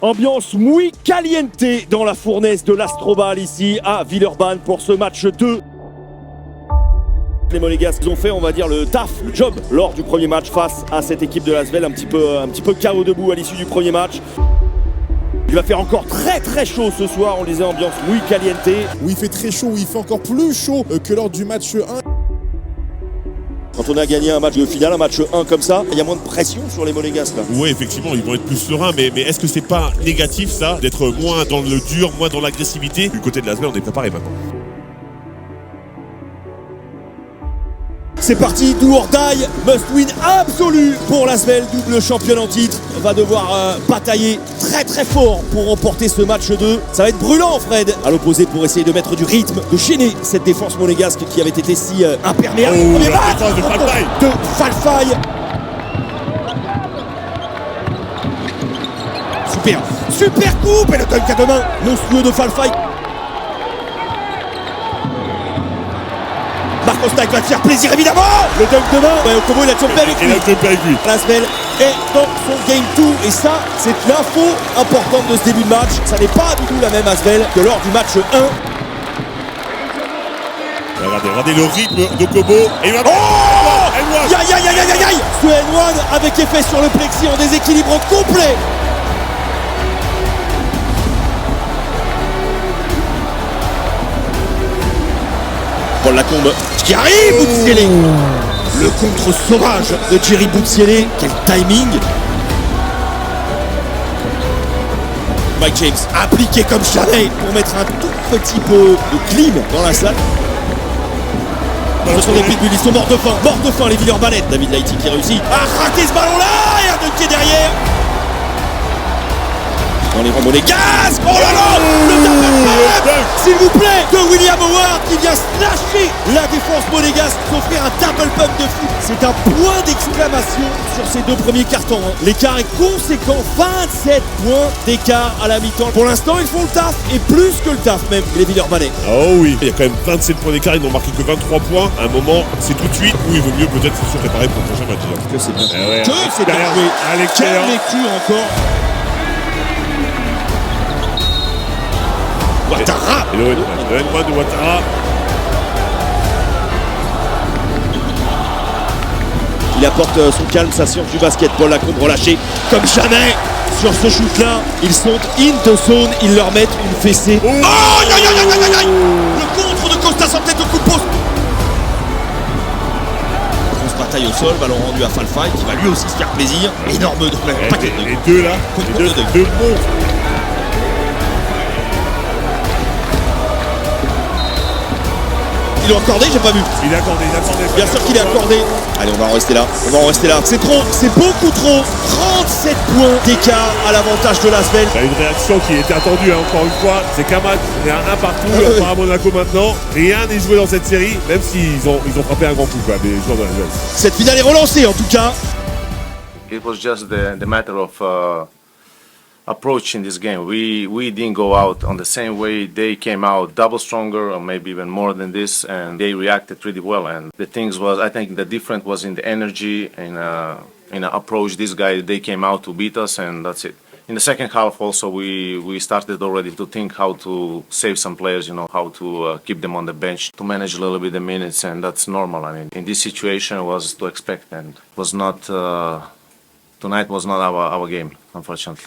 Ambiance muy caliente dans la fournaise de l'Astrobal ici à Villeurbanne pour ce match 2. Les Monégasques ont fait, on va dire, le taf, le job lors du premier match face à cette équipe de l'Asvel, un petit peu KO debout à l'issue du premier match. Il va faire encore très chaud ce soir, on disait ambiance muy caliente. Où il fait très chaud, où il fait encore plus chaud que lors du match 1. Quand on a gagné un match de finale, un match 1 comme ça, il y a moins de pression sur les Monégasques là. Oui, effectivement, ils vont être plus sereins, mais est-ce que c'est pas négatif ça, d'être moins dans le dur, moins dans l'agressivité? Du côté de l'Asvel, on est préparé maintenant. C'est parti, do or die, must win absolu pour l'Asvel, double championne en titre. On va devoir batailler très fort pour remporter ce match 2. Ça va être brûlant, Fred, à l'opposé pour essayer de mettre du rythme, de chaîner cette défense monégasque qui avait été si imperméable. Oh, la défense de Falfay. De Falfay. Super coupe et le dunk à deux mains, monstrueux de Falfay. Marcos Knight va te faire plaisir évidemment. Le dunk de main, ouais, Okobo il a jumpé avec lui. L'Asvel est dans son game 2 et ça c'est l'info importante de ce début de match. Ça n'est pas du tout la même Asvel que lors du match 1. Regardez le rythme d'Okobo. Et oh aïe. Ce N1 avec effet sur le plexi en déséquilibre complet. Paul Lacombe qui arrive, Boutsielé. Le contre sauvage de Jerry Boutsielé. Quel timing. Mike James appliqué comme jamais pour mettre un tout petit peu de clim dans la salle. Ce sont des pitbulls, ils sont morts de faim les Villeurbanais. David Laïti qui réussit à rater ce ballon là et un dunké derrière. Dans les rangs monégasques. Oh là là, le double, s'il vous plaît, de William Howard qui vient slasher la défense monégasque, s'offrir un double pump de fou. C'est un point d'exclamation sur ces deux premiers cartons. L'écart est conséquent, 27 points d'écart à la mi-temps. Pour l'instant, ils font le taf, et plus que le taf même, les Villeurbanais. Oh oui, il y a quand même 27 points d'écart, ils n'ont marqué que 23 points. À un moment, c'est tout de suite où il vaut mieux peut-être se préparer pour le prochain match. Que c'est bien. Ouais, que c'est bien joué. Quelle lecture encore. Ouattara. Le N1 de Ouattara. Il apporte son calme, sa science du basket. Paul Lacombe relâché comme jamais sur ce shoot-là. Ils sont in the zone, ils leur mettent une fessée. Oh, le contre de Costas en tête de coup de poste. On se bataille au sol, ballon rendu à Falfay qui va lui aussi se faire plaisir. Énorme paquet de les deux là, deux monstres. Il a accordé, j'ai pas vu. Il a accordé. Bien sûr qu'il est accordé. Allez, on va en rester là. C'est trop, c'est beaucoup trop. 37 points d'écart à l'avantage de l'Asvel. Il y a une réaction qui était attendue, encore une fois. C'est qu'un match, il y a un partout à Monaco maintenant. Rien n'est joué dans cette série, même s'ils ont frappé un grand coup, quoi, les joueurs de l'Asvel. Cette finale est relancée en tout cas. It was just the matter of approach in this game. We didn't go out on the same way. They came out double stronger, or maybe even more than this, and they reacted really well. And the things was, I think, the difference was in the energy and in the approach. They came out to beat us, and that's it. In the second half, also we started already to think how to save some players. You know, how to keep them on the bench, to manage a little bit the minutes, and that's normal. I mean, in this situation, was to expect, and was not. Tonight was not our game, unfortunately.